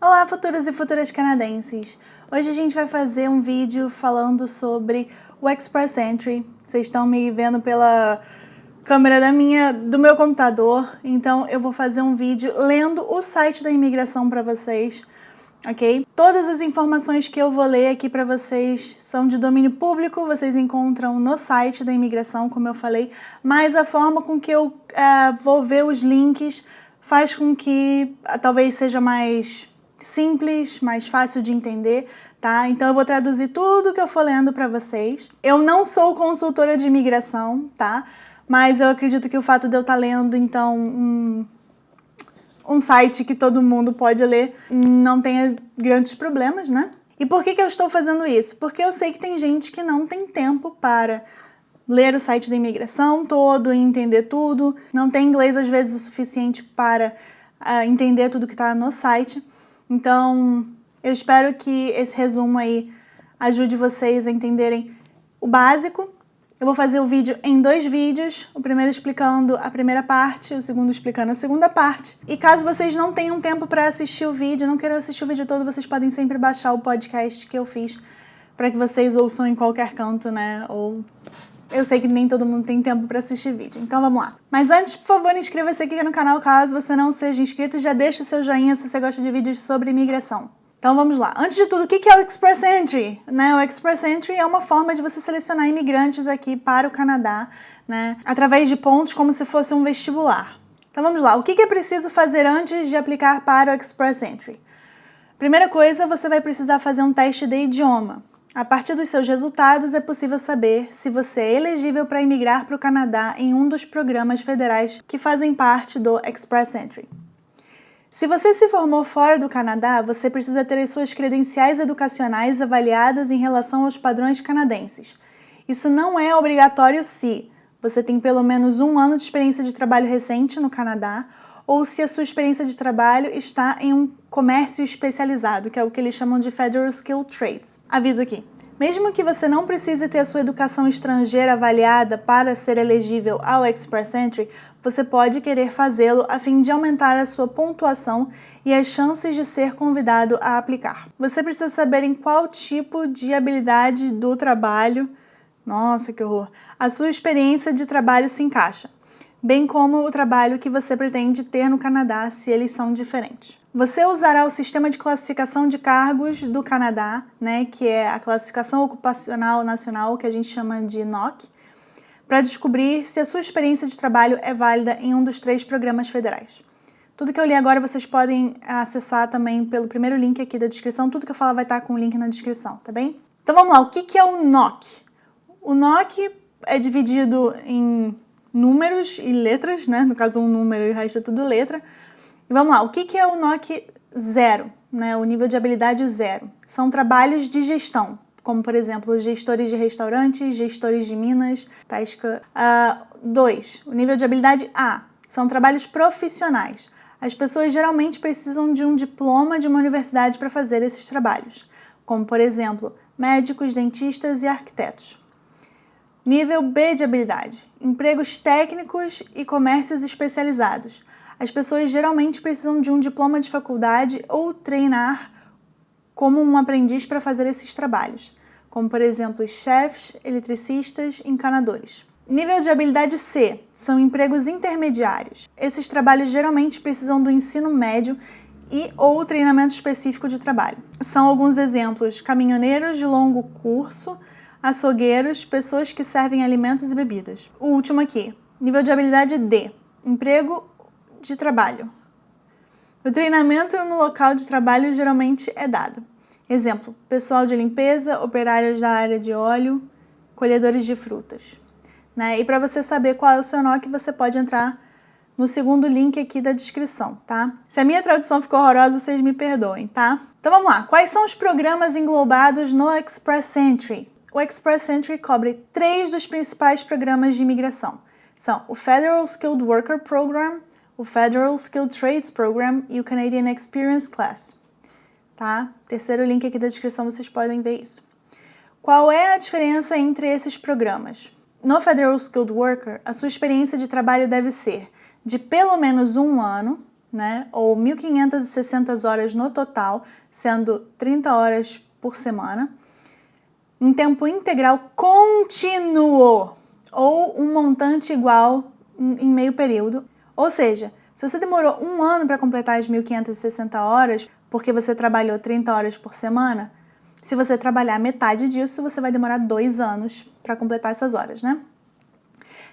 Olá, futuros e futuras canadenses! Hoje a gente vai fazer um vídeo falando sobre o Express Entry. Vocês estão me vendo pela câmera do meu computador, então eu vou fazer um vídeo lendo o site da imigração para vocês, ok? Todas as informações que eu vou ler aqui para vocês são de domínio público, vocês encontram no site da imigração, como eu falei, mas a forma com que eu vou ver os links faz com que talvez seja mais simples, mais fácil de entender, tá? Então eu vou traduzir tudo que eu for lendo para vocês. Eu não sou consultora de imigração, tá? Mas eu acredito que o fato de eu estar lendo, então, um site que todo mundo pode ler não tenha grandes problemas, né? E por que eu estou fazendo isso? Porque eu sei que tem gente que não tem tempo para ler o site da imigração todo e entender tudo, não tem inglês às vezes o suficiente para entender tudo que está no site. Então, eu espero que esse resumo aí ajude vocês a entenderem o básico. Eu vou fazer o vídeo em 2 vídeos, o primeiro explicando a primeira parte, o segundo explicando a segunda parte. E caso vocês não tenham tempo para assistir o vídeo, não queiram assistir o vídeo todo, vocês podem sempre baixar o podcast que eu fiz para que vocês ouçam em qualquer canto, né? Ou eu sei que nem todo mundo tem tempo para assistir vídeo, então vamos lá. Mas antes, por favor, inscreva-se aqui no canal caso você não seja inscrito e já deixa o seu joinha se você gosta de vídeos sobre imigração. Então vamos lá. Antes de tudo, o que é o Express Entry? Né? O Express Entry é uma forma de você selecionar imigrantes aqui para o Canadá, né? Através de pontos como se fosse um vestibular. Então vamos lá. O que é preciso fazer antes de aplicar para o Express Entry? Primeira coisa, você vai precisar fazer um teste de idioma. A partir dos seus resultados, é possível saber se você é elegível para imigrar para o Canadá em um dos programas federais que fazem parte do Express Entry. Se você se formou fora do Canadá, você precisa ter as suas credenciais educacionais avaliadas em relação aos padrões canadenses. Isso não é obrigatório se você tem pelo menos 1 ano de experiência de trabalho recente no Canadá ou se a sua experiência de trabalho está em um comércio especializado, que é o que eles chamam de Federal Skilled Trades. Aviso aqui. Mesmo que você não precise ter a sua educação estrangeira avaliada para ser elegível ao Express Entry, você pode querer fazê-lo a fim de aumentar a sua pontuação e as chances de ser convidado a aplicar. Você precisa saber em qual tipo de habilidade do trabalho, nossa, que horror, a sua experiência de trabalho se encaixa, bem como o trabalho que você pretende ter no Canadá, se eles são diferentes. Você usará o sistema de classificação de cargos do Canadá, né, que é a classificação ocupacional nacional, que a gente chama de NOC, para descobrir se a sua experiência de trabalho é válida em um dos 3 programas federais. Tudo que eu li agora vocês podem acessar também pelo primeiro link aqui da descrição. Tudo que eu falar vai estar com o link na descrição, tá bem? Então vamos lá, o que é o NOC? O NOC é dividido em números e letras, né? No caso, um número e o resto é tudo letra. E vamos lá, o que é o NOC 0, né? O nível de habilidade 0? São trabalhos de gestão, como, por exemplo, gestores de restaurantes, gestores de minas, pesca. 2, o nível de habilidade A, são trabalhos profissionais. As pessoas geralmente precisam de um diploma de uma universidade para fazer esses trabalhos, como, por exemplo, médicos, dentistas e arquitetos. Nível B de habilidade, empregos técnicos e comércios especializados. As pessoas geralmente precisam de um diploma de faculdade ou treinar como um aprendiz para fazer esses trabalhos, como, por exemplo, chefes, eletricistas e encanadores. Nível de habilidade C são empregos intermediários. Esses trabalhos geralmente precisam do ensino médio e ou treinamento específico de trabalho. São alguns exemplos: caminhoneiros de longo curso, açougueiros, pessoas que servem alimentos e bebidas. O último aqui, nível de habilidade D, emprego de trabalho. O treinamento no local de trabalho geralmente é dado. Exemplo, pessoal de limpeza, operários da área de óleo, colhedores de frutas. Né? E para você saber qual é o seu NOC, você pode entrar no segundo link aqui da descrição, tá? Se a minha tradução ficou horrorosa, vocês me perdoem, tá? Então vamos lá. Quais são os programas englobados no Express Entry? O Express Entry cobre 3 dos principais programas de imigração. São o Federal Skilled Worker Program, o Federal Skilled Trades Program e o Canadian Experience Class. Tá? Terceiro link aqui da descrição, vocês podem ver isso. Qual é a diferença entre esses programas? No Federal Skilled Worker, a sua experiência de trabalho deve ser de pelo menos 1 ano né? Ou 1.560 horas no total, sendo 30 horas por semana, em tempo integral contínuo, ou um montante igual em meio período. Ou seja, se você demorou 1 ano para completar as 1.560 horas, porque você trabalhou 30 horas por semana, se você trabalhar metade disso, você vai demorar 2 anos para completar essas horas, né?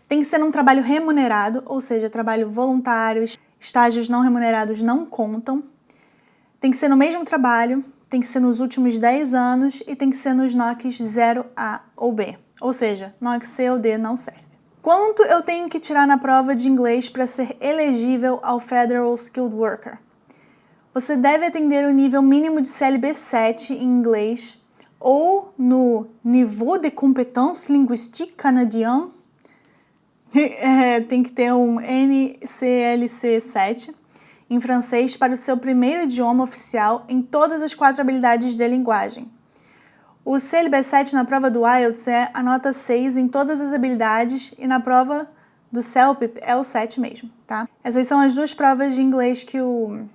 Tem que ser um trabalho remunerado, ou seja, trabalho voluntário, estágios não remunerados não contam. Tem que ser no mesmo trabalho, tem que ser nos últimos 10 anos e tem que ser nos NOCs 0A ou B. Ou seja, NOC C ou D não serve. Quanto eu tenho que tirar na prova de inglês para ser elegível ao Federal Skilled Worker? Você deve atender o nível mínimo de CLB 7 em inglês ou no Niveau de Compétence Linguistique Canadien. Tem que ter um NCLC 7 em francês para o seu primeiro idioma oficial em todas as 4 habilidades de linguagem. O CLB 7 na prova do IELTS é a nota 6 em todas as habilidades e na prova do CELPIP é o 7 mesmo, tá? Essas são as 2 provas de inglês que o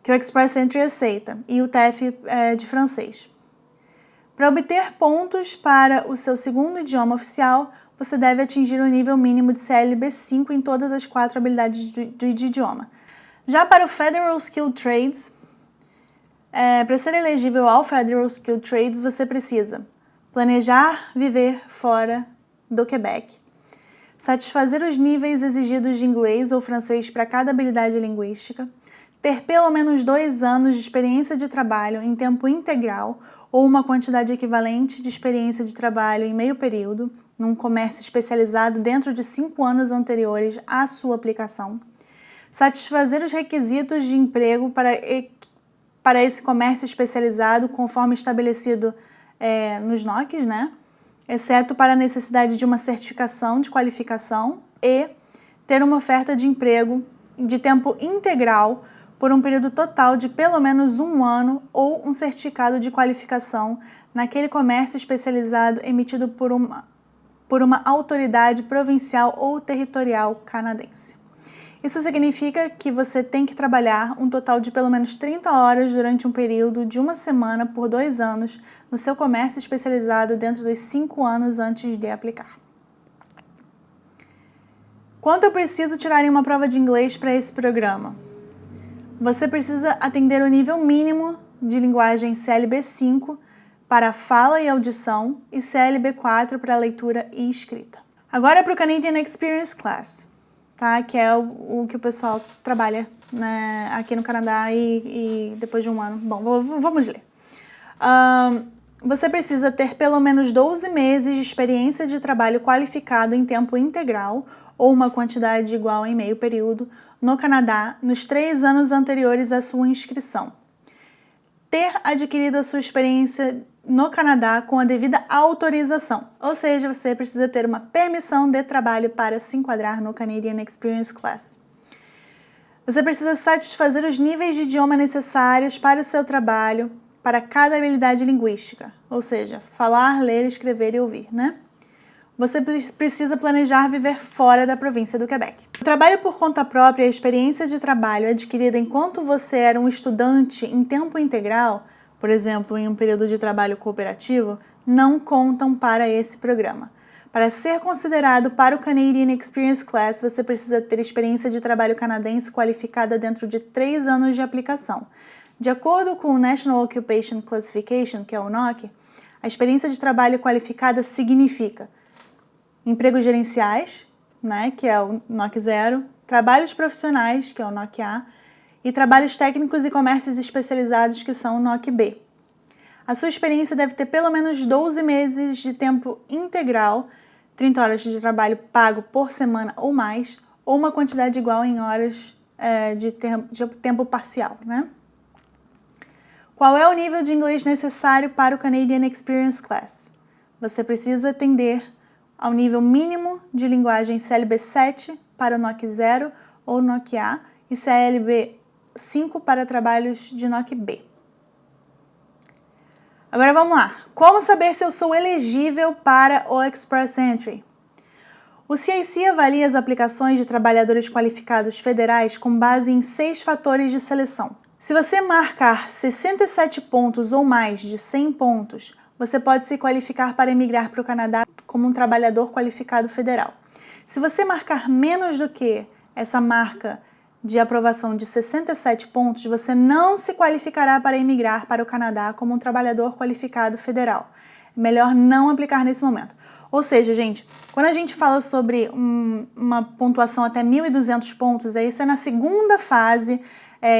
Express Entry aceita e o TEF é de francês. Para obter pontos para o seu segundo idioma oficial, você deve atingir o nível mínimo de CLB 5 em todas as 4 habilidades de idioma. Já para o Federal Skilled Trades, para ser elegível ao Federal Skilled Trades, você precisa planejar viver fora do Quebec, satisfazer os níveis exigidos de inglês ou francês para cada habilidade linguística, ter pelo menos 2 anos de experiência de trabalho em tempo integral ou uma quantidade equivalente de experiência de trabalho em meio período, num comércio especializado dentro de 5 anos anteriores à sua aplicação, satisfazer os requisitos de emprego para esse comércio especializado conforme estabelecido nos NOCs, né? Exceto para a necessidade de uma certificação de qualificação e ter uma oferta de emprego de tempo integral por um período total de pelo menos 1 ano ou um certificado de qualificação naquele comércio especializado emitido por uma autoridade provincial ou territorial canadense. Isso significa que você tem que trabalhar um total de pelo menos 30 horas durante um período de 1 semana por 2 anos no seu comércio especializado dentro dos 5 anos antes de aplicar. Quanto eu preciso tirar em uma prova de inglês para esse programa? Você precisa atender o nível mínimo de linguagem CLB 5 para fala e audição e CLB 4 para leitura e escrita. Agora para o Canadian Experience Class, tá? Que é o que o pessoal trabalha, né, aqui no Canadá e depois de 1 ano. Bom, vamos ler. Você precisa ter pelo menos 12 meses de experiência de trabalho qualificado em tempo integral ou uma quantidade igual em meio período no Canadá nos 3 anos anteriores à sua inscrição. Ter adquirido a sua experiência no Canadá com a devida autorização, ou seja, você precisa ter uma permissão de trabalho para se enquadrar no Canadian Experience Class. Você precisa satisfazer os níveis de idioma necessários para o seu trabalho, para cada habilidade linguística, ou seja, falar, ler, escrever e ouvir, né? Você precisa planejar viver fora da província do Quebec. O trabalho por conta própria e a experiência de trabalho adquirida enquanto você era um estudante em tempo integral, por exemplo, em um período de trabalho cooperativo, não contam para esse programa. Para ser considerado para o Canadian Experience Class, você precisa ter experiência de trabalho canadense qualificada dentro de 3 anos de aplicação. De acordo com o National Occupation Classification, que é o NOC, a experiência de trabalho qualificada significa empregos gerenciais, né, que é o NOC 0, trabalhos profissionais, que é o NOC A, e trabalhos técnicos e comércios especializados, que são o NOC B. A sua experiência deve ter pelo menos 12 meses de tempo integral, 30 horas de trabalho pago por semana ou mais, ou uma quantidade igual em horas de tempo parcial, né? Qual é o nível de inglês necessário para o Canadian Experience Class? Você precisa atender ao nível mínimo de linguagem CLB 7 para o NOC 0 ou NOC A e CLB 5 para trabalhos de NOC B. Agora vamos lá. Como saber se eu sou elegível para o Express Entry? O CIC avalia as aplicações de trabalhadores qualificados federais com base em 6 fatores de seleção. Se você marcar 67 pontos ou mais de 100 pontos, você pode se qualificar para emigrar para o Canadá como um trabalhador qualificado federal. Se você marcar menos do que essa marca de aprovação de 67 pontos, você não se qualificará para emigrar para o Canadá como um trabalhador qualificado federal. Melhor não aplicar nesse momento. Ou seja, gente, quando a gente fala sobre uma pontuação até 1.200 pontos, isso é na segunda fase,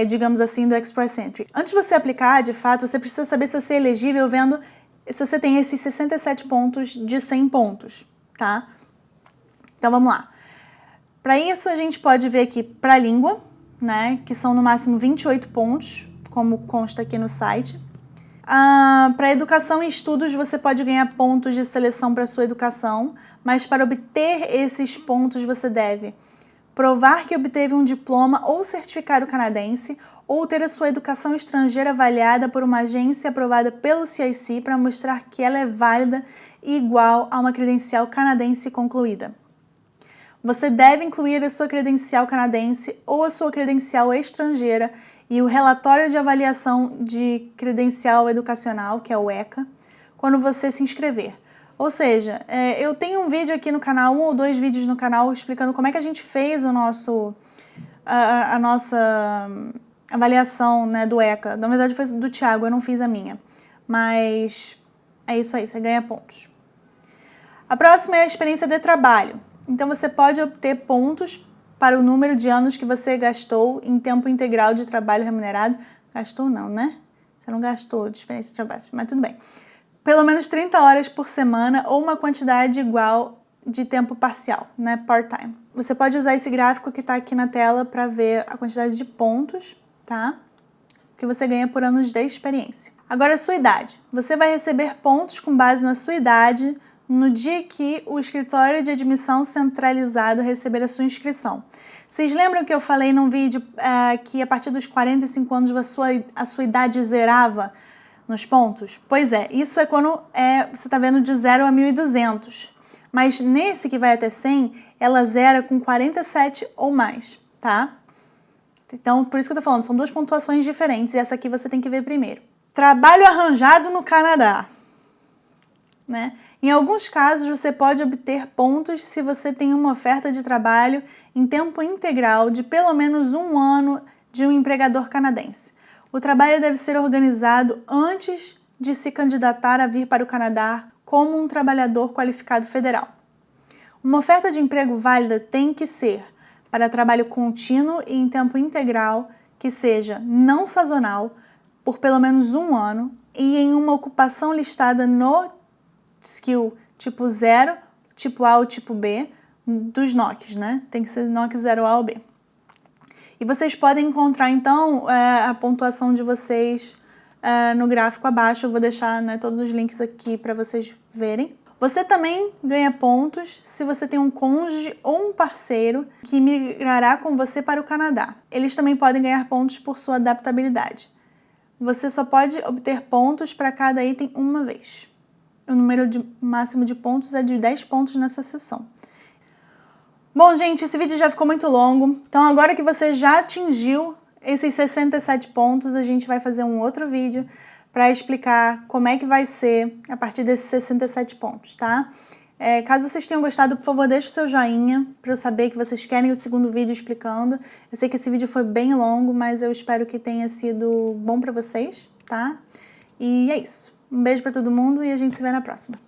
digamos assim, do Express Entry. Antes de você aplicar, de fato, você precisa saber se você é elegível vendo se você tem esses 67 pontos de 100 pontos, tá? Então, vamos lá. Para isso, a gente pode ver aqui para a língua, né, que são no máximo 28 pontos, como consta aqui no site. Para educação e estudos, você pode ganhar pontos de seleção para sua educação, mas para obter esses pontos, você deve provar que obteve um diploma ou certificado canadense, ou ter a sua educação estrangeira avaliada por uma agência aprovada pelo CIC para mostrar que ela é válida e igual a uma credencial canadense concluída. Você deve incluir a sua credencial canadense ou a sua credencial estrangeira e o relatório de avaliação de credencial educacional, que é o ECA, quando você se inscrever. Ou seja, eu tenho um vídeo aqui no canal, 1 ou 2 vídeos no canal, explicando como é que a gente fez a nossa avaliação, né, do ECA. Na verdade foi do Thiago, eu não fiz a minha. Mas é isso aí, você ganha pontos. A próxima é a experiência de trabalho. Então você pode obter pontos para o número de anos que você gastou em tempo integral de trabalho remunerado. Gastou não, né? Você não gastou de experiência de trabalho, mas tudo bem. Pelo menos 30 horas por semana ou uma quantidade igual de tempo parcial, né? Part-time. Você pode usar esse gráfico que está aqui na tela para ver a quantidade de pontos, tá? Que você ganha por anos de experiência. Agora, a sua idade. Você vai receber pontos com base na sua idade no dia que o escritório de admissão centralizado receber a sua inscrição. Vocês lembram que eu falei num vídeo que a partir dos 45 anos a sua idade zerava nos pontos? Pois é, isso é quando você está vendo de 0 a 1.200. Mas nesse que vai até 100, ela zera com 47 ou mais, tá? Então, por isso que eu tô falando, são 2 pontuações diferentes e essa aqui você tem que ver primeiro. Trabalho arranjado no Canadá, né? Em alguns casos, você pode obter pontos se você tem uma oferta de trabalho em tempo integral de pelo menos 1 ano de um empregador canadense. O trabalho deve ser organizado antes de se candidatar a vir para o Canadá como um trabalhador qualificado federal. Uma oferta de emprego válida tem que ser para trabalho contínuo e em tempo integral, que seja não sazonal, por pelo menos 1 ano e em uma ocupação listada no skill tipo 0, tipo A ou tipo B, dos NOCs, né? Tem que ser NOC 0A ou B. E vocês podem encontrar, então, a pontuação de vocês no gráfico abaixo. Eu vou deixar, né, todos os links aqui para vocês verem. Você também ganha pontos se você tem um cônjuge ou um parceiro que migrará com você para o Canadá. Eles também podem ganhar pontos por sua adaptabilidade. Você só pode obter pontos para cada item uma vez. O número máximo de pontos é de 10 pontos nessa sessão. Bom, gente, esse vídeo já ficou muito longo. Então, agora que você já atingiu esses 67 pontos, a gente vai fazer um outro vídeo para explicar como é que vai ser a partir desses 67 pontos, tá? Caso vocês tenham gostado, por favor, deixe o seu joinha para eu saber que vocês querem o segundo vídeo explicando. Eu sei que esse vídeo foi bem longo, mas eu espero que tenha sido bom para vocês, tá? E é isso. Um beijo para todo mundo e a gente se vê na próxima.